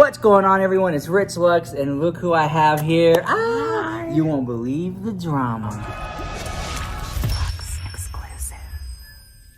What's going on, everyone? It's RICHLUX, and look who I have here. You won't believe the drama. Exclusive.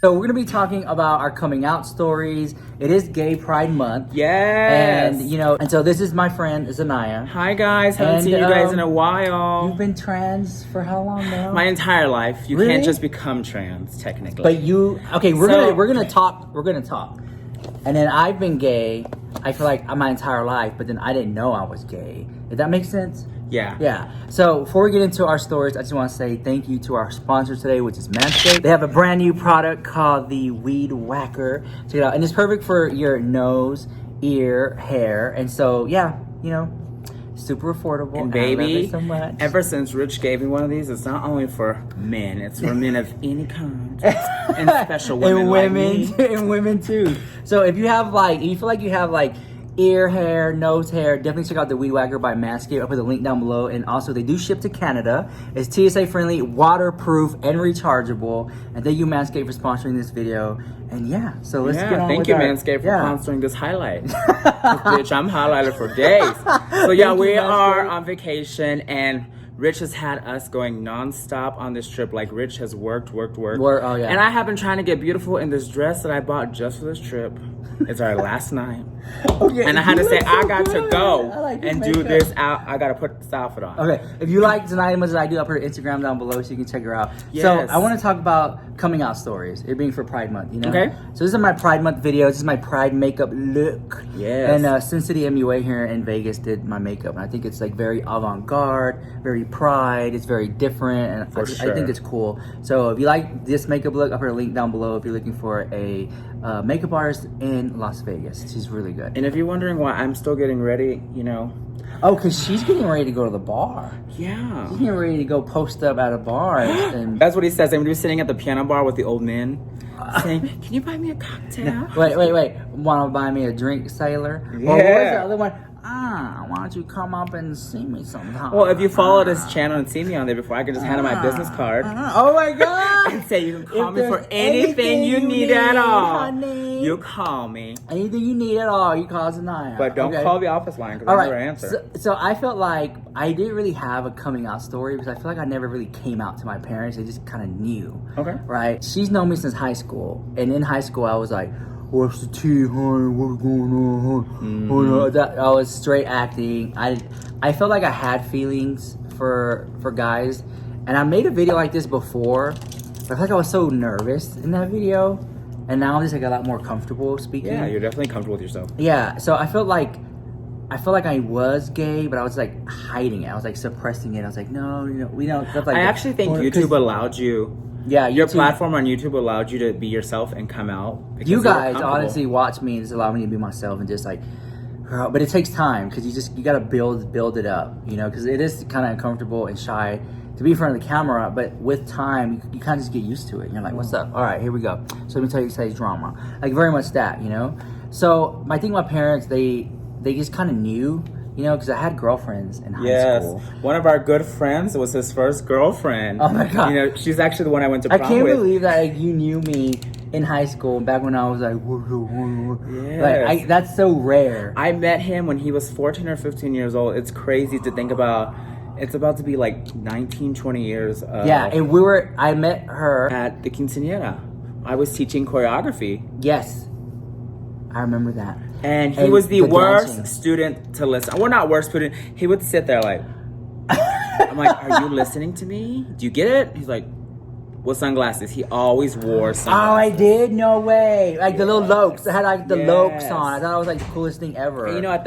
So we're gonna be talking about our coming out stories. It is Gay Pride Month. Yes. And so this is my friend ZINNYA. Hi guys, haven't seen you guys in a while. You've been trans for how long now? My entire life. You Really? can't just become trans, technically. But we're gonna talk. And then I've been gay, I feel like my entire life, but then I didn't know I was gay. Did that make sense? Yeah. Yeah. So before we get into our stories, I just want to say thank you to our sponsor today, which is Manscaped. They have a brand new product called the Weed Whacker. Check it out. And it's perfect for your nose, ear, hair. And so, yeah, super affordable. And baby, I love it so much. Ever since Rich gave me one of these, it's not only for men, it's for men of any kind. And special women like me. And women too. So if you feel like you have ear hair, nose hair, definitely check out the Weed Whacker by Manscaped. I'll put the link down below. And also they do ship to Canada. It's TSA friendly, waterproof, and rechargeable. And thank you, Manscaped, for sponsoring this video. And yeah, so let's get on thank with you, our, Manscaped, for sponsoring this highlight. Bitch, I'm highlighted for days. So yeah, we are on vacation, and Rich has had us going non-stop on this trip. Like, Rich has worked. Oh yeah. And I have been trying to get beautiful in this dress that I bought just for this trip. It's our last night. Okay, and I had to say, I got to go like and do this out. I got to put this outfit on. Okay, if you like ZINNYA as much as I do, I'll put her Instagram down below so you can check her out. Yes. So I want to talk about coming out stories, it being for Pride Month, Okay. So this is my Pride Month video. This is my Pride makeup look. Yes. And Sin City MUA here in Vegas did my makeup. And I think it's like very avant-garde, very Pride. It's very different. And I think it's cool. So if you like this makeup look, I'll put a link down below if you're looking for a makeup artist in Las Vegas. She's really good. And if you're wondering why I'm still getting ready, Oh, because she's getting ready to go to the bar. Yeah. She's getting ready to go post up at a bar. And That's what he says. I'm going to be sitting at the piano bar with the old men saying, can you buy me a cocktail? Wait. Want to buy me a drink, sailor? Yeah. Or what was the other one? Why don't you come up and see me sometime? Well, if you follow this channel and see me on there before, I can just hand him my business card. Oh my God! And say you can call me for anything you need at all. Honey. You call me. Anything you need at all, you call ZINNYA. But don't call the office line because I never answer. So I felt like I didn't really have a coming out story because I feel like I never really came out to my parents. They just kind of knew. Okay. Right? She's known me since high school. And in high school, I was like, what's the tea, honey? What's going on? I was straight acting. I felt like I had feelings for guys. And I made a video like this before. But I feel like I was so nervous in that video. And now I'm just like a lot more comfortable speaking. Yeah, you're definitely comfortable with yourself. Yeah, so I felt like I was gay, but I was like hiding it. I was like suppressing it. I was like, no, we don't. Stuff like I actually think YouTube allowed you. Yeah, your platform on YouTube allowed you to be yourself and come out. You guys honestly watch me and just allow me to be myself and just like, but it takes time because you got to build it up, because it is kind of uncomfortable and shy to be in front of the camera, but with time you kind of just get used to it. And you're like, what's up? All right, here we go. So let me tell you today's drama. Like very much that, So I think my parents they just kind of knew. Because I had girlfriends in high school. One of our good friends was his first girlfriend. Oh my God. She's actually the one I went to prom with. I can't believe that you knew me in high school back when I was like, yes. That's so rare. I met him when he was 14 or 15 years old. It's crazy to think about. It's about to be like 19, 20 years. Yeah, and I met her at the quinceañera. I was teaching choreography. Yes. I remember that. And he was the worst student to listen. Well, not worst student. He would sit there like, I'm like, are you listening to me? Do you get it? He's like, what sunglasses? He always wore sunglasses. Oh, I did? No way. Like the little lokes. I had like the lokes on. I thought it was like the coolest thing ever. And at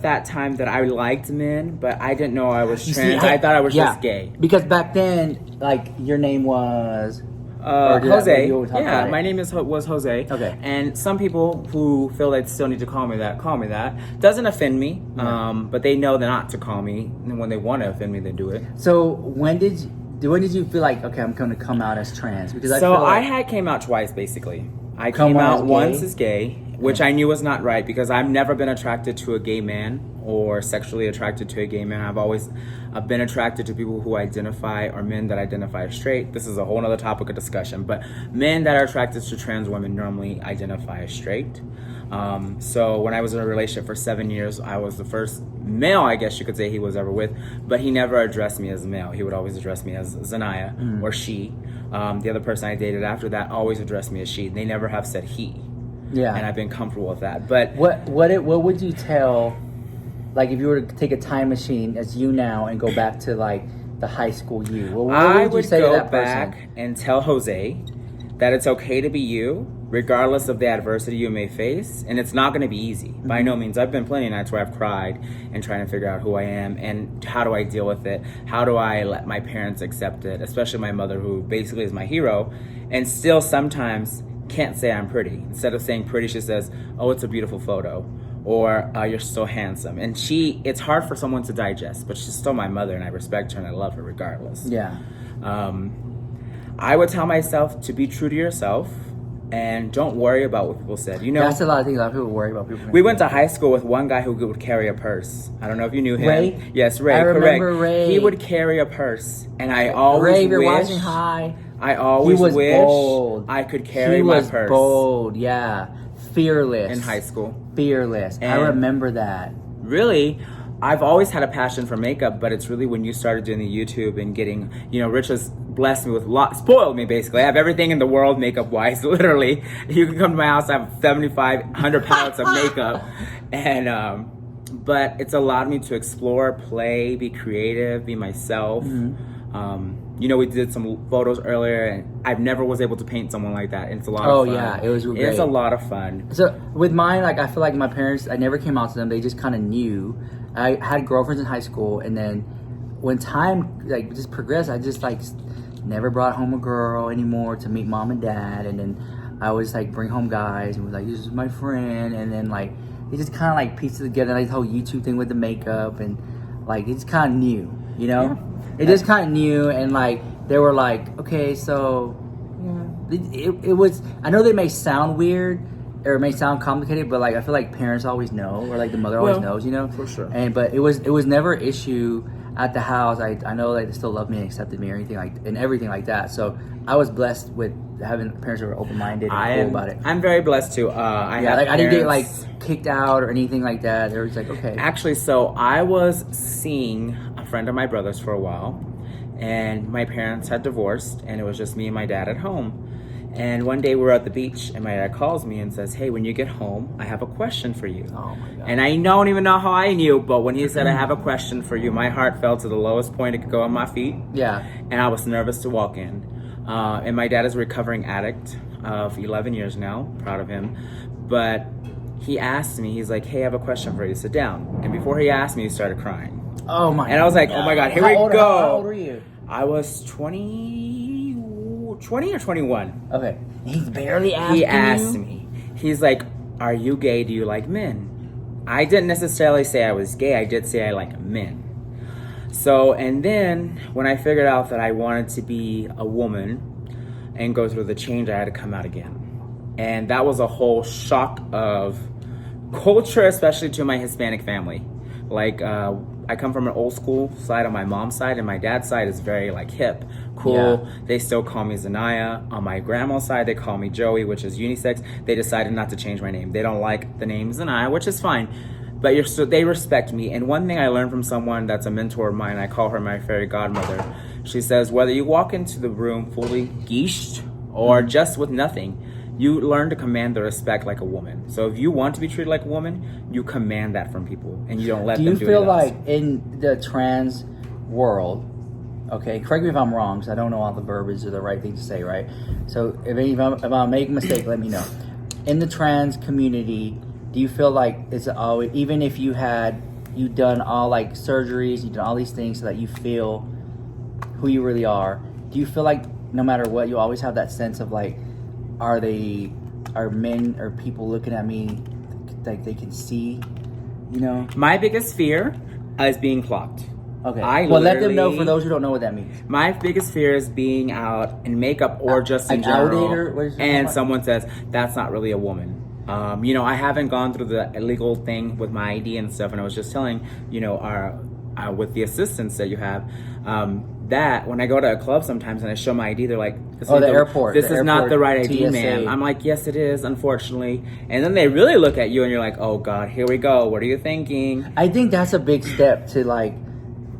that time that I liked men, but I didn't know I was trans. I thought I was just gay. Because back then, like, your name was... Jose. Yeah, my name was Jose. Okay. And some people who feel they still need to call me that. Doesn't offend me, but they know not to call me. And when they want to offend me, they do it. So when did you feel like, okay, I'm going to come out as trans? Because I had came out twice, basically. I came out once as gay. which I knew was not right because I've never been attracted to a gay man or sexually attracted to a gay man. I've been attracted to people who identify, or men that identify as straight. This is a whole other topic of discussion, but men that are attracted to trans women normally identify as straight. So when I was in a relationship for 7 years, I was the first male, I guess you could say, he was ever with, but he never addressed me as male. He would always address me as ZINNYA or she. The other person I dated after that always addressed me as she. They never have said he. Yeah. And I've been comfortable with that. But what would you tell, like, if you were to take a time machine as you now and go back to like the high school you? What would you say to that person? I would go back and tell Jose that it's okay to be you, regardless of the adversity you may face, and it's not going to be easy. By no means. I've been plenty of nights where I've cried and trying to figure out who I am and how do I deal with it. How do I let my parents accept it, especially my mother, who basically is my hero, and still sometimes can't say I'm pretty. Instead of saying pretty, she says, oh, it's a beautiful photo, or you're so handsome. And it's hard for someone to digest, but she's still my mother, and I respect her and I love her regardless. Yeah. I would tell myself to be true to yourself and don't worry about what people said. You know, that's a lot of things. A lot of people worry about people. We went to high school with one guy who would carry a purse. I don't know if you knew him. Ray? Yes, Ray. I correct. remember Ray. He would carry a purse, and I always Ray, you're wish. watching high. I always wish bold. I could carry my purse. He was bold, yeah, fearless in high school. Fearless. And I remember that. Really, I've always had a passion for makeup, but it's really when you started doing the YouTube and getting, Rich has blessed me with spoiled me basically. I have everything in the world makeup wise, literally. You can come to my house, I have 7,500 palettes of makeup. And, but it's allowed me to explore, play, be creative, be myself. We did some photos earlier, and I've never was able to paint someone like that. And it's a lot of fun. Oh yeah, it was great. It's a lot of fun. So with mine, like, I feel like my parents, I never came out to them. They just kind of knew. I had girlfriends in high school, and then when time like just progressed, I just like never brought home a girl anymore to meet mom and dad. And then I would just like bring home guys and was like, this is my friend. And then like they just kind of like pieced it together, like the whole YouTube thing with the makeup, and like it just kind of knew, Yeah. It just kind of knew, and like they were like, okay, so it was. I know they may sound weird or it may sound complicated, but like I feel like parents always know, or like the mother always knows, for sure. But it was never an issue at the house. I know that they still loved me and accepted me or anything like and everything like that. So I was blessed with having parents that were open minded and cool about it. I'm very blessed too. I didn't get like kicked out or anything like that. They were just like, okay. Actually, so I was seeing a friend of my brother's for a while, and my parents had divorced, and it was just me and my dad at home. And one day we were at the beach, and my dad calls me and says, hey, when you get home, I have a question for you. Oh my God. And I don't even know how I knew, but when he said, I have a question for you, my heart fell to the lowest point it could go on my feet. Yeah. And I was nervous to walk in. And my dad is a recovering addict of 11 years now. Proud of him. But he asked me, he's like, hey, I have a question for you. Sit down. And before he asked me, he started crying. Oh my God. And I was like, oh my God, here we go. How old were you? I was 20 or 21. Okay. He's barely asking He asked me. He's like, are you gay? Do you like men? I didn't necessarily say I was gay. I did say I like men. So, and then when I figured out that I wanted to be a woman and go through the change, I had to come out again. And that was a whole shock of culture, especially to my Hispanic family. Like, I come from an old school side on my mom's side, and my dad's side is very like hip, cool. Yeah. They still call me ZINNYA. On my grandma's side, they call me Joey, which is unisex. They decided not to change my name. They don't like the name ZINNYA, which is fine. But they respect me. And one thing I learned from someone that's a mentor of mine, I call her my fairy godmother. She says, whether you walk into the room fully geished or just with nothing, you learn to command the respect like a woman. So if you want to be treated like a woman, you command that from people, and you don't let them do it. Do you feel like in the trans world, okay, correct me if I'm wrong, because I don't know all the verbiage or the right thing to say, right? So if I'm making a mistake, let me know. In the trans community, do you feel like it's always, even if you done all like surgeries, you done all these things so that you feel who you really are, do you feel like no matter what, you always have that sense of like, are men or people looking at me like they can see, My biggest fear is being clocked. Okay. Well, let them know for those who don't know what that means. My biggest fear is being out in makeup or just in general, and someone says, that's not really a woman. You know, I haven't gone through the illegal thing with my ID and stuff, and I was just telling, you know, our with the assistants that you have, that when I go to a club sometimes and I show my ID, they're like, the airport. This is not the right ID, TSA. ma'am. I'm like, yes, it is, unfortunately. And then they really look at you and you're like, oh God, here we go. What are you thinking? I think that's a big step to like,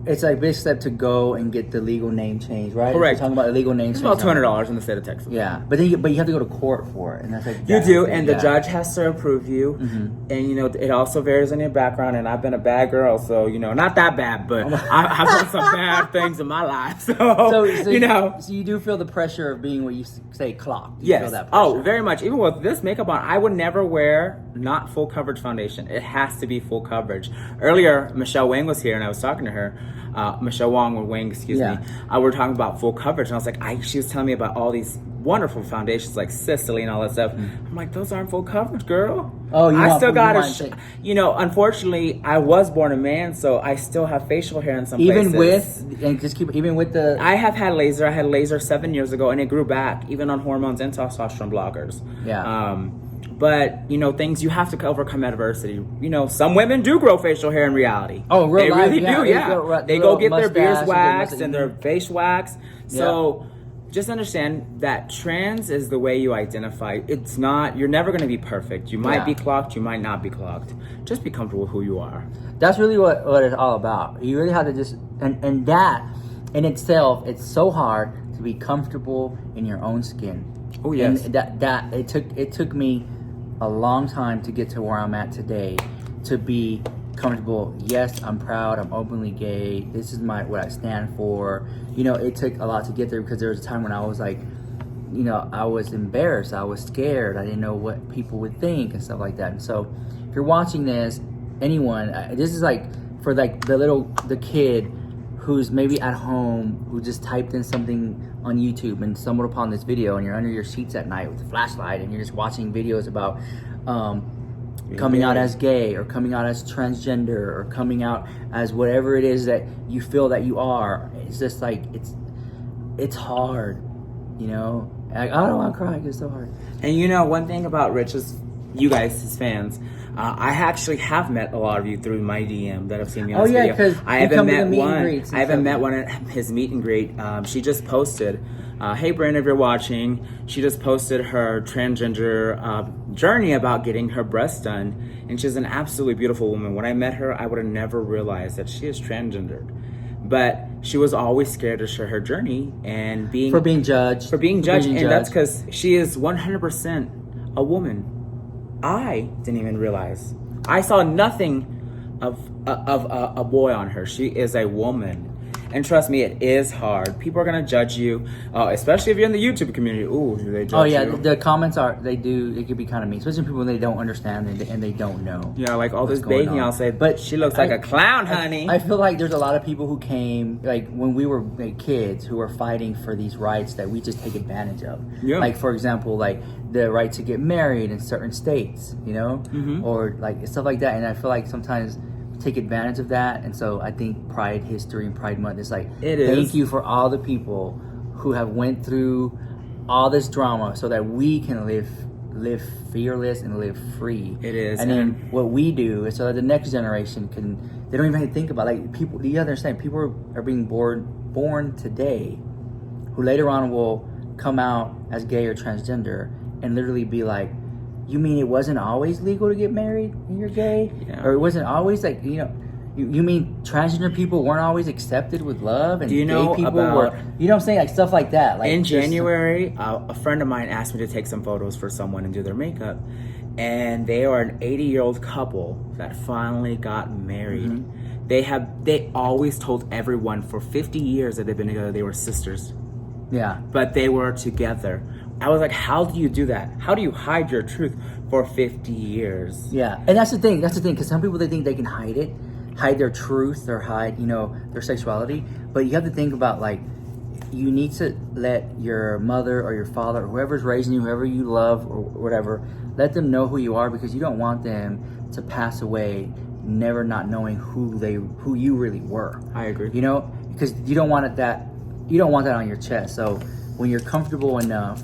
it's like a big step to go and get the legal name change, right? Correct. You're talking about illegal name change. It's about $200 in the state of Texas. Yeah, but then you have to go to court for it, and that's like You do, and the judge has to approve you, and you know it also varies on your background. And I've been a bad girl, so you know, not that bad, but I've done some bad things in my life. So you know, so you do feel the pressure of being what you say clocked. You yes. feel that pressure. Oh, very much. Even with this makeup on, I would never wear not full coverage foundation. It has to be full coverage. Earlier, Michelle Wang was here, and I was talking to her. Michelle Wang or Wang, excuse me. We were talking about full coverage, and I was like, she was telling me about all these wonderful foundations like Sicily and all that stuff. I'm like, those aren't full coverage, girl. Oh, I still got you know, unfortunately, I was born a man, so I still have facial hair in some places. Even with the. I have had laser. I had laser 7 years ago, and it grew back, even on hormones and testosterone blockers. Yeah. But you know, things you have to overcome adversity. You know, some women do grow facial hair in reality. Oh, real they life, really do. Yeah, they go get their beards waxed and their face waxed. So just understand that trans is the way you identify. It's not. You're never going to be perfect. You might be clocked. You might not be clocked. Just be comfortable with who you are. That's really what it's all about. You really have to just and that in itself, it's so hard to be comfortable in your own skin. Oh yes. And that it took me a long time to get to where I'm at today, to be comfortable. Yes, I'm proud. I'm openly gay. This is what I stand for. You know, it took a lot to get there because there was a time when I was like, you know, I was embarrassed. I was scared. I didn't know what people would think and stuff like that. And so, if you're watching this, anyone, this is like for like the kid who's maybe at home who just typed in something on YouTube and stumbled upon this video, and you're under your sheets at night with a flashlight and you're just watching videos about coming out as gay or coming out as transgender or coming out as whatever it is that you feel that you are. It's just like it's hard, you know. I don't want to cry because it's so hard. And you know, one thing about Rich is, you guys, his fans, I actually have met a lot of you through my DM that have seen me on this video. Because I haven't met one at his meet and greet. She just posted, hey Brandon, if you're watching, she just posted her transgender journey about getting her breasts done. And she's an absolutely beautiful woman. When I met her, I would have never realized that she is transgendered. But she was always scared to share her journey and being judged. And that's because she is 100% a woman. I didn't even realize. I saw nothing of a boy on her. She is a woman. And trust me, it is hard. People are going to judge you, especially if you're in the YouTube community. Ooh, do they judge you? The comments it could be kind of mean, especially people they don't understand and they don't know. Yeah, like all this baking, I'll say, but she looks like a clown, honey. I feel like there's a lot of people who came, like when we were kids, who were fighting for these rights that we just take advantage of. Yeah. Like, for example, like the right to get married in certain states, you know? Or like stuff like that. And I feel like sometimes take advantage of that. And so I think Pride History and Pride Month is like, thank you for all the people who have went through all this drama so that we can live fearless and live free. It is. And then what we do is so that the next generation they don't even think about, like, people, you understand, people are being born today who later on will come out as gay or transgender and literally be like, you mean it wasn't always legal to get married and you're gay? Yeah. Or it wasn't always, like, you know, you mean transgender people weren't always accepted with love and gay people were, you know what I'm saying? Like stuff like that. Like in January, a friend of mine asked me to take some photos for someone and do their makeup. And they are an 80-year-old couple that finally got married. They always told everyone for 50 years that they've been together, they were sisters. Yeah. But they were together. I was like, how do you do that? How do you hide your truth for 50 years? Yeah, and that's the thing, because some people, they think they can hide their truth or hide, you know, their sexuality. But you have to think about, like, you need to let your mother or your father or whoever's raising you, whoever you love or whatever, let them know who you are, because you don't want them to pass away never not knowing who you really were. I agree. You know, because you don't want that on your chest. So when you're comfortable enough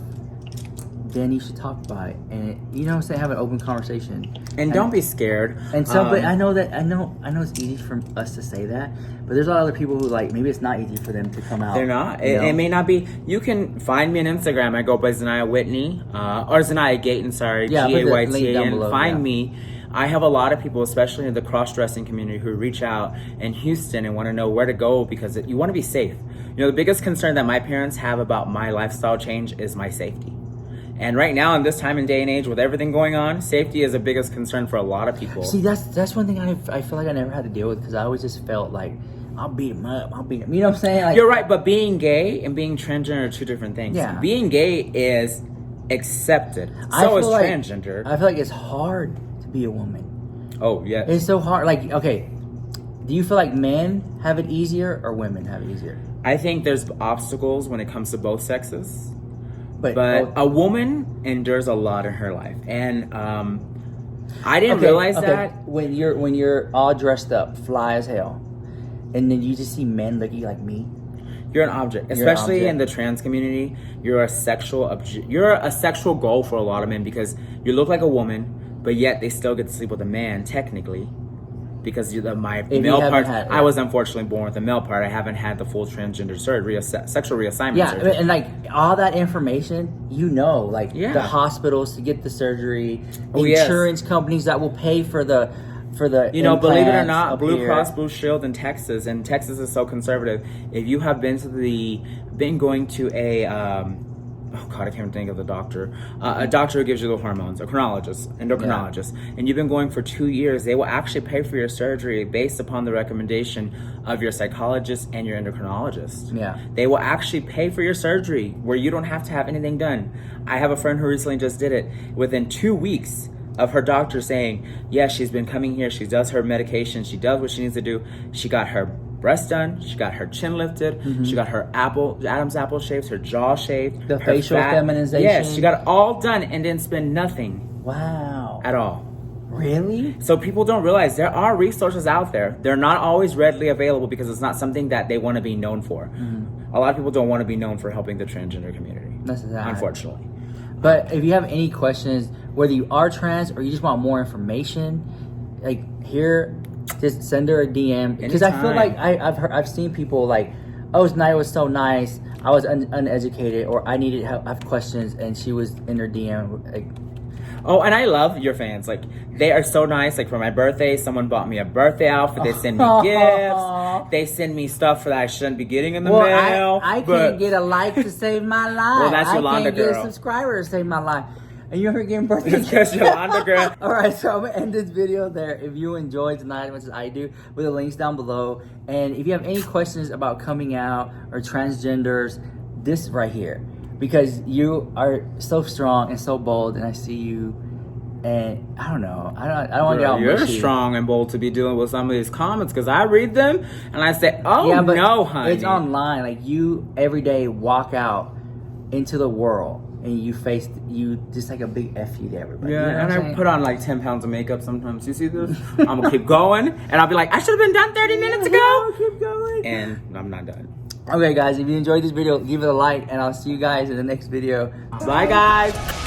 then you should talk about it, and you know what I'm saying, have an open conversation, and don't be scared. And so, but I know it's easy for us to say that, but there's a lot of other people who like maybe it's not easy for them to come out. They're not. It may not be. You can find me on Instagram. I go by ZINNYA Whitney or ZINNYA Gayton. Sorry, GAYTAN. Find me. I have a lot of people, especially in the cross-dressing community, who reach out in Houston and want to know where to go because you want to be safe. You know, the biggest concern that my parents have about my lifestyle change is my safety. And right now, in this time and day and age, with everything going on, safety is the biggest concern for a lot of people. See, that's one thing I feel like I never had to deal with, because I always just felt like, I'll beat him up. You know what I'm saying? Like, you're right, but being gay and being transgender are two different things. Yeah. Being gay is accepted. So is transgender. I feel like it's hard to be a woman. Oh, yeah. It's so hard. Like, okay, do you feel like men have it easier or women have it easier? I think there's obstacles when it comes to both sexes. But a woman endures a lot in her life. And I didn't realize that. When you're all dressed up, fly as hell, and then you just see men looking like me. You're an object, especially in the trans community. You're a sexual goal for a lot of men, because you look like a woman, but yet they still get to sleep with a man technically, because my male part. I was unfortunately born with a male part. I haven't had the full transgender surgery, sexual reassignment surgery. Yeah, and like all that information, the hospitals to get the surgery, insurance companies that will pay for the believe it or not, Blue Cross Blue Shield in Texas, and Texas is so conservative. If you have been going to a I can't think of the doctor. A doctor who gives you the hormones, a endocrinologist, and you've been going for 2 years, they will actually pay for your surgery based upon the recommendation of your psychologist and your endocrinologist. Yeah. They will actually pay for your surgery where you don't have to have anything done. I have a friend who recently just did it. Within 2 weeks of her doctor saying, yes, she's been coming here, she does her medication, she does what she needs to do, she got her breast done, she got her chin lifted, she got her Adam's apple shaved, her jaw shaved, the facial feminization. Yes, she got it all done and didn't spend nothing. Wow. At all. Really? So people don't realize there are resources out there. They're not always readily available because it's not something that they want to be known for. A lot of people don't want to be known for helping the transgender community. That's exactly. Unfortunately. But if you have any questions, whether you are trans or you just want more information, like here, just send her a DM, because I feel like I've seen people like, oh, ZINNYA was so nice, I was uneducated, or I needed help, I have questions, and she was in her DM like. Oh, and I love your fans. Like, they are so nice. Like, for my birthday, someone bought me a birthday outfit. They send me gifts. They send me stuff that I shouldn't be getting in the mail. I can't get a like to save my life. Well, that's Yolanda, girl. I can't get a subscriber to save my life. And you're getting birthday gifts. Because Yolanda, girl. Alright, so I'm going to end this video there. If you enjoyed tonight as much as I do, with the links down below. And if you have any questions about coming out or transgenders, this right here. Because you are so strong and so bold, and I see you, and I don't know, I don't want to get all You're mushy. Strong and bold to be dealing with some of these comments, because I read them and I say, oh yeah, but no, honey. It's online. Like, you every day walk out into the world and you just like a big F you to everybody. Yeah, you know and I put on like 10 pounds of makeup sometimes. You see this? I'm gonna keep going, and I'll be like, I should have been done 30 minutes ago. Keep going. And I'm not done. Okay, guys, if you enjoyed this video, give it a like, and I'll see you guys in the next video. Bye, guys.